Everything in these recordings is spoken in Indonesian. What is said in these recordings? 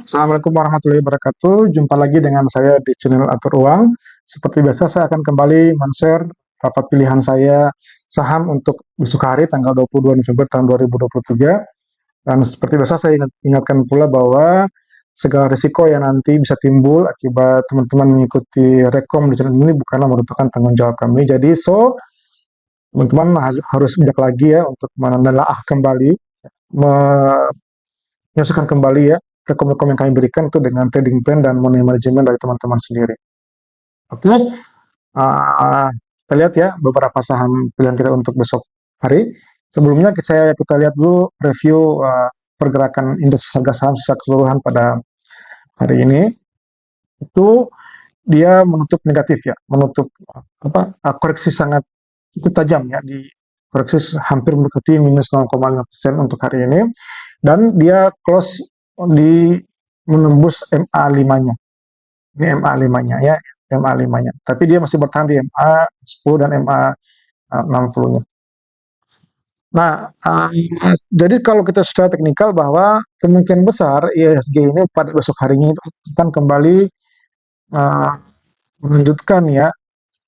Assalamualaikum warahmatullahi wabarakatuh. Jumpa lagi dengan saya di channel Atur Uang. Seperti biasa, saya akan kembali men-share beberapa pilihan saya saham untuk besok hari tanggal 22 November tahun 2023. Dan seperti biasa, saya ingatkan pula bahwa segala risiko yang nanti bisa timbul akibat teman-teman mengikuti rekom di channel ini bukanlah merupakan tanggung jawab kami. Jadi, teman-teman harus bijak lagi ya untuk menelaah kembali, menyesuaikan kembali ya rekom-rekom yang kami berikan itu dengan trading plan dan money management dari teman-teman sendiri. Oke, kita lihat ya beberapa saham pilihan kita untuk besok hari. Sebelumnya kita lihat dulu review pergerakan indeks harga saham secara keseluruhan pada hari ini. Itu dia menutup negatif ya, menutup koreksi sangat cukup tajam ya, di koreksi hampir mendekati minus 0,5% untuk hari ini, dan dia close di menembus MA5-nya. Ini MA5-nya ya, MA5-nya. Tapi dia masih bertahan di MA10 dan MA60-nya. Nah, jadi kalau kita secara teknikal bahwa kemungkinan besar IHSG ini pada besok harinya akan kembali uh, melanjutkan ya,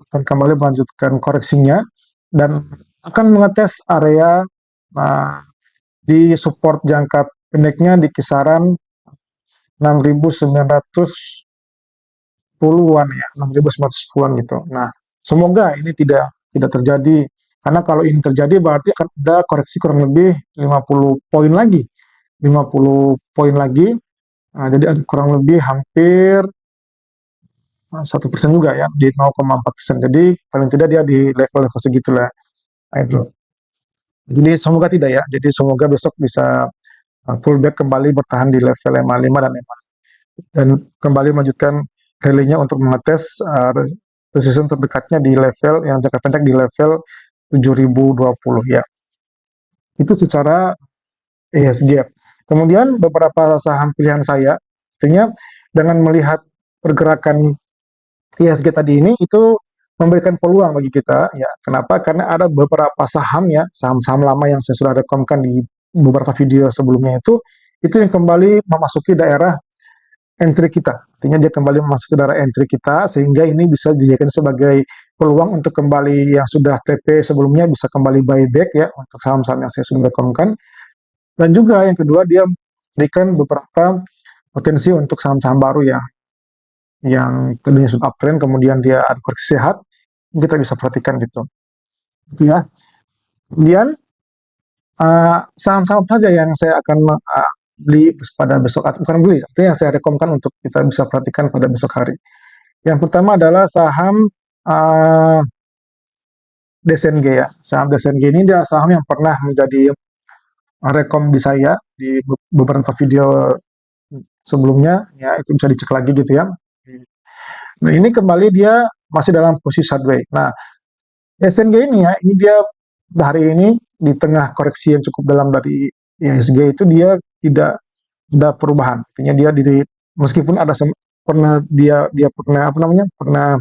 akan kembali melanjutkan koreksinya dan akan mengetes area di support jangka pendeknya di kisaran 6.910-an ya, 6.910-an gitu. Nah, semoga ini tidak terjadi, karena kalau ini terjadi berarti akan ada koreksi kurang lebih 50 poin lagi. 50 poin lagi. Nah, jadi kurang lebih hampir 1% juga ya, di 0,4%. Jadi paling tidak dia di level-level segitulah. Nah, itu. Jadi semoga tidak ya. Jadi semoga besok bisa pullback kembali bertahan di level 55 dan 5 dan kembali melanjutkan rally-nya untuk mengetes resistance terdekatnya di level yang jangka pendek di level 7.020 ya. Itu secara IHSG. Kemudian beberapa saham pilihan saya, artinya dengan melihat pergerakan IHSG tadi ini itu memberikan peluang bagi kita ya. Kenapa? Karena ada beberapa saham ya, saham-saham lama yang saya sudah rekomkan di beberapa video sebelumnya itu yang kembali memasuki daerah entry kita. Artinya dia kembali memasuki daerah entry kita sehingga ini bisa dijadikan sebagai peluang untuk kembali yang sudah TP sebelumnya bisa kembali buyback ya untuk saham-saham yang saya sudah rekomkan. Dan juga yang kedua dia memberikan beberapa potensi untuk saham-saham baru yang tadinya sudah uptrend kemudian dia ada koreksi sehat, kita bisa perhatikan gitu. Gitu ya. Kemudian saham-saham saja yang saya akan beli pada besok, bukan beli, artinya yang saya rekomkan untuk kita bisa perhatikan pada besok hari. Yang pertama adalah saham DSNG ya. Saham DSNG ini dia saham yang pernah menjadi rekom di saya di beberapa video sebelumnya ya, itu bisa dicek lagi gitu ya. Nah, ini kembali dia masih dalam posisi sideways. Nah, SNG ini ya, ini dia hari ini di tengah koreksi yang cukup dalam dari IHSG itu dia tidak ada perubahan. Artinya dia meskipun ada pernah dia pernah pernah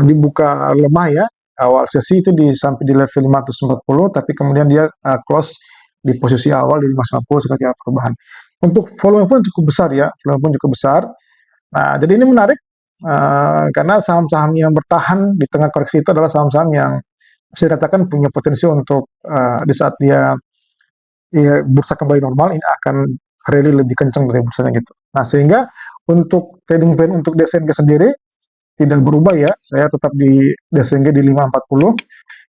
dibuka lemah ya awal sesi itu sampai di level 540, tapi kemudian dia close di posisi awal di 550 seperti perubahan. Untuk volume pun cukup besar ya, volume pun cukup besar. Nah, jadi ini menarik karena saham-saham yang bertahan di tengah koreksi itu adalah saham-saham yang saya katakan punya potensi untuk di saat dia bursa kembali normal ini akan rally lebih kencang dari bursanya gitu. Nah, sehingga untuk trading plan untuk DSNG sendiri tidak berubah ya. Saya tetap di DSNG di 540.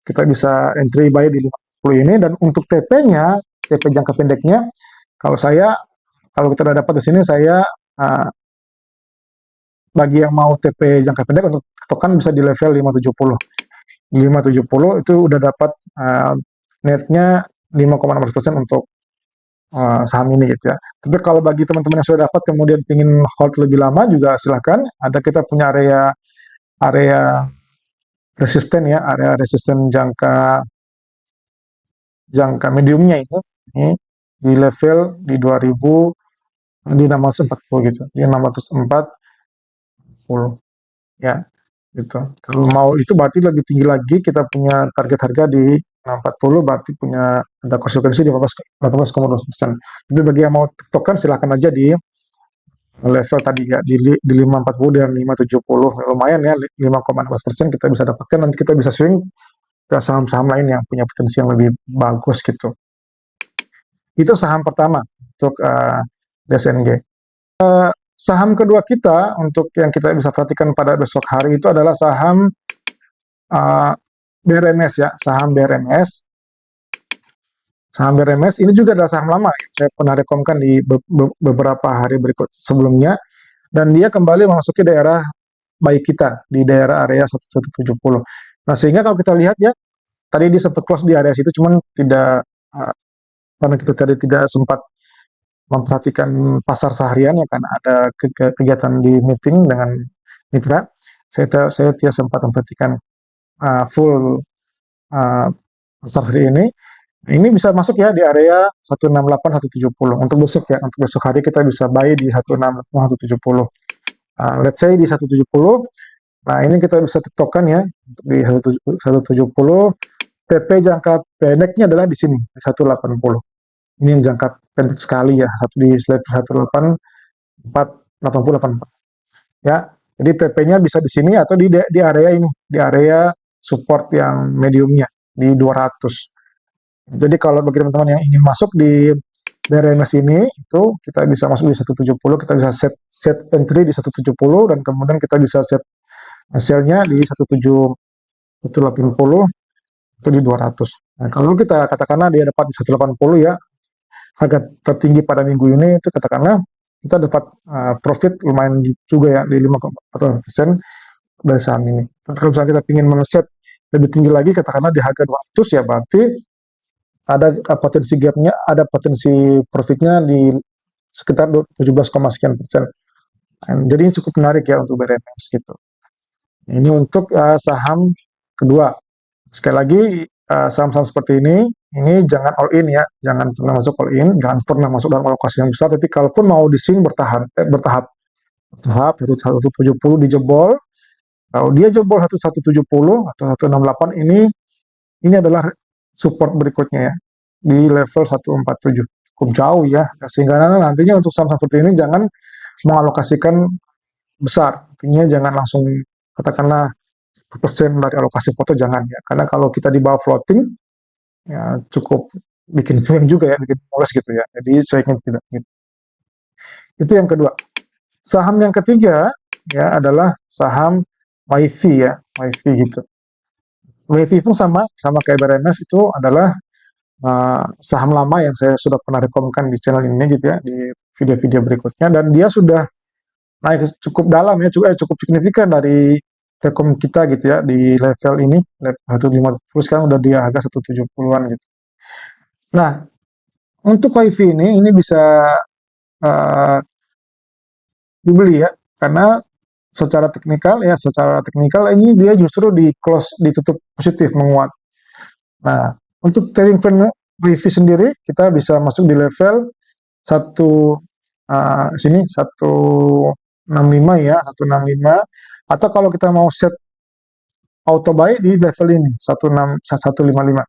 Kita bisa entry buy di 540 ini, dan untuk TP-nya, TP jangka pendeknya, kalau kita udah dapat di sini, saya bagi yang mau TP jangka pendek untuk token bisa di level 570. 570 itu udah dapat netnya 5,6% untuk saham ini gitu ya. Tapi kalau bagi teman-teman yang sudah dapat kemudian ingin hold lebih lama juga silahkan. Kita punya area resisten ya, area resisten jangka mediumnya ini di level di 2000 di 640 gitu, di 640 ya gitu. Kalau mau itu berarti lebih tinggi lagi, kita punya target harga di 640 berarti punya ada konsekuensi 18,2%. Tapi bagi yang mau tiktokan silahkan aja di level tadi ya di 540 dan 570 lumayan ya 5,16% kita bisa dapatkan, nanti kita bisa swing ke saham-saham lain yang punya potensi yang lebih bagus gitu. Itu saham pertama untuk DSNG. Saham kedua kita untuk yang kita bisa perhatikan pada besok hari itu adalah saham BRMS ya, saham BRMS. Saham BRMS ini juga adalah saham lama yang saya pernah rekomkan di beberapa hari berikut sebelumnya, dan dia kembali memasuki daerah baik kita di daerah area 1170. Nah, sehingga kalau kita lihat ya, tadi dia sempat close di area situ, cuman tidak karena kita tadi tidak sempat memperhatikan pasar seharian ya, karena ada kegiatan di meeting dengan mitra. Saya tidak sempat memperhatikan full pasar hari ini. Ini bisa masuk ya di area 168 170 untuk besok ya. Untuk besok hari kita bisa buy di 168 170. Let's say di 170. Nah, ini kita bisa tiktokan ya untuk di 170. PP jangka pendeknya adalah di sini di 180. Ini yang jangka pendek sekali ya, satu di slide 184 80 84 ya. Jadi PP-nya bisa di sini atau di area ini, di area support yang mediumnya di 200. Jadi kalau bagi teman-teman yang ingin masuk di BRMS ini, itu kita bisa masuk di 170, kita bisa set entry di 170, dan kemudian kita bisa set hasilnya di 180 atau di 200. Nah, kalau kita katakanlah dia dapat di 180 ya, harga tertinggi pada minggu ini itu katakanlah kita dapat profit lumayan juga ya di 5,4% dari saham ini. Dan kalau misalnya kita ingin men-set lebih tinggi lagi, katakanlah di harga 200 ya, berarti ada potensi gapnya, ada potensi profitnya di sekitar 17, sekian persen. Jadi ini cukup menarik ya untuk BRMS gitu. Ini untuk saham kedua. Sekali lagi saham-saham seperti ini jangan all in ya, jangan pernah masuk all in, jangan pernah masuk dalam alokasi yang besar. Tapi kalaupun mau di swing bertahap 170 dijebol. Kalau dia jebol 1170 atau 168 ini adalah support berikutnya ya di level 147, cukup jauh ya, sehingga nantinya untuk saham seperti ini jangan mengalokasikan besar, artinya jangan langsung katakanlah persen dari alokasi foto, jangan ya, karena kalau kita di bawah floating ya cukup bikin swing juga ya, bikin poles gitu ya, jadi saya ingin tidak gitu. Itu yang kedua. Saham yang ketiga ya adalah saham WiFi ya, WiFi gitu. WiFi pun sama kayak BRMS, itu adalah saham lama yang saya sudah pernah rekomkan di channel ini gitu ya, di video-video berikutnya, dan dia sudah naik cukup dalam ya, cukup signifikan dari rekom kita gitu ya, di level ini, level 150, sekarang udah di harga 170-an gitu. Nah, untuk WiFi ini bisa dibeli ya, karena secara teknikal ini dia justru di close, ditutup positif, menguat. Nah, untuk trading plan WiFi sendiri kita bisa masuk di level 165 ya, 165, atau kalau kita mau set auto buy di level ini 155.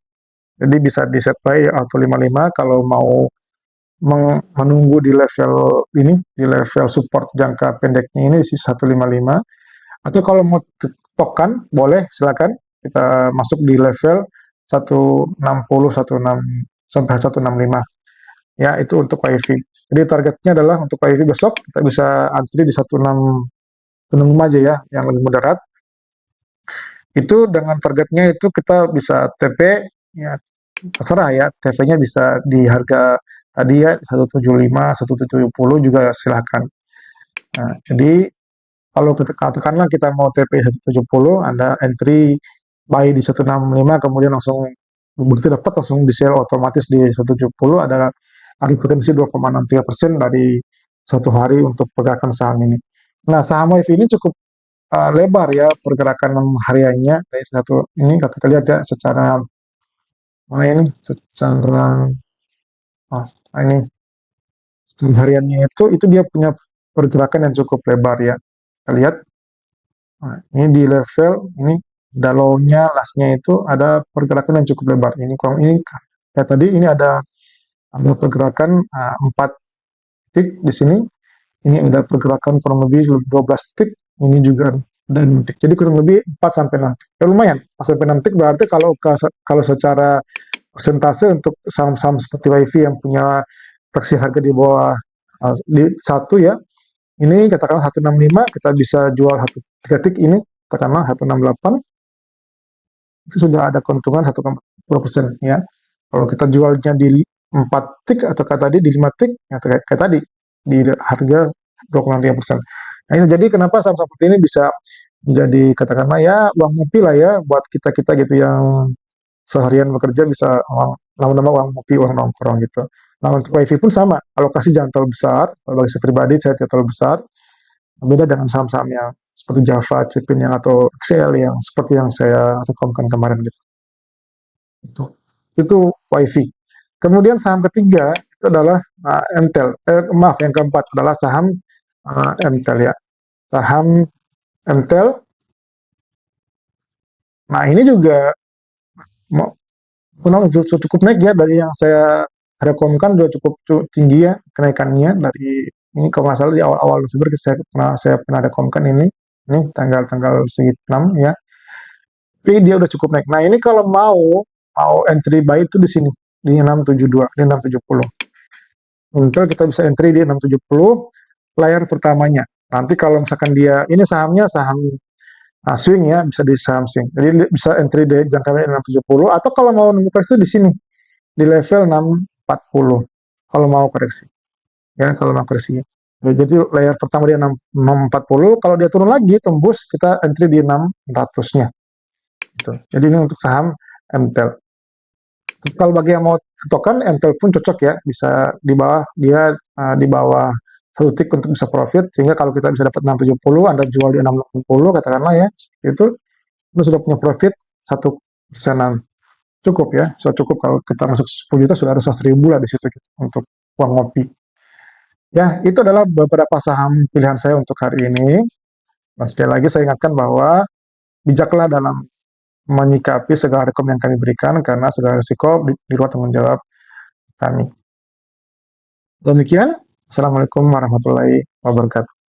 Jadi bisa di set buy auto 55 kalau mau menunggu di level ini, di level support jangka pendeknya ini di 155, atau kalau mau token boleh silakan kita masuk di level 160 16 sampai 165 ya, itu untuk WiFi. Jadi targetnya adalah untuk WiFi besok kita bisa antri di 165 aja ya, yang lebih moderat. Itu dengan targetnya itu kita bisa TP ya, terserah ya, TP-nya bisa di harga tadi ya 175 170 juga silakan. Nah, jadi kalau katakanlah kita mau TP 170, Anda entry buy di 165, kemudian langsung begitu dapat langsung di sell otomatis di 170, ada potensi 2,63% dari satu hari untuk pergerakan saham ini. Nah, saham WiFi ini cukup lebar ya pergerakan hariannya. Dari satu ini kalau kita lihat ya secara ini secara ini hariannya itu dia punya pergerakan yang cukup lebar ya. Kita lihat, nah, ini di level ini ada low-nya, last-nya itu ada pergerakan yang cukup lebar. Ini kurang ini kayak tadi ini ada pergerakan 4 tick di sini. Ini ada pergerakan kurang lebih 12 tick. Ini juga ada 6 tick. Jadi kurang lebih 4 sampai 6 tick. Ya lumayan. 4 sampai 6 tick berarti kalau secara persentase untuk saham-saham seperti WiFi yang punya fraksi harga di bawah di satu ya, ini katakanlah 165 kita bisa jual satu tiga tick ini katakanlah 168 itu sudah ada keuntungan 1,2% ya. Kalau kita jualnya di 4 tick atau kata tadi di 5 tick ya kayak tadi di harga 2,3%. Nah ini jadi kenapa saham seperti ini bisa menjadi katakanlah ya uang ngopi lah ya buat kita-kita gitu yang seharian bekerja bisa lama-lama uang ngopi, uang nongkrong gitu. Nah untuk WiFi pun sama, alokasi jangan terlalu besar, kalau bagi saya pribadi saya tidak terlalu besar, beda dengan saham-saham yang seperti Java, Cipin yang atau XL yang seperti yang saya rekomkan kemarin gitu. Itu, itu WiFi. Kemudian saham ketiga itu adalah Entel. Maaf, yang keempat adalah saham Entel ya. Saham Entel. Nah ini juga cukup naik ya dari yang saya rekomkan sudah cukup tinggi ya kenaikannya dari ini kalau nggak salah di awal-awal Desember saya pernah rekomkan ini tanggal 6 ya. Tapi dia udah cukup naik. Nah ini kalau mau entry buy itu di sini di 672 di 670. Untuk kita bisa entry di 670 layar pertamanya. Nanti kalau misalkan dia ini sahamnya saham swing ya bisa di saham swing. Jadi bisa entry di jangka pendek 670 atau kalau mau nunggu koreksi di sini di level 640 kalau mau koreksi ya kalau mau koreksi ya, jadi layer pertama dia 640 kalau dia turun lagi tembus kita entry di 600-nya gitu. Jadi ini untuk saham MTEL. Kalau bagi yang mau token MTEL pun cocok ya bisa di bawah dia di bawah satu tick untuk bisa profit sehingga kalau kita bisa dapat 670 Anda jual di 680 katakanlah ya itu Anda sudah punya profit 1%. Cukup ya, sudah cukup kalau kita masuk 10 juta sudah ada 100 ribu lah di situ gitu, untuk uang ngopi. Ya, itu adalah beberapa saham pilihan saya untuk hari ini. Dan sekali lagi saya ingatkan bahwa bijaklah dalam menyikapi segala rekom yang kami berikan karena segala risiko di luar tanggung jawab kami. Demikian, Assalamualaikum warahmatullahi wabarakatuh.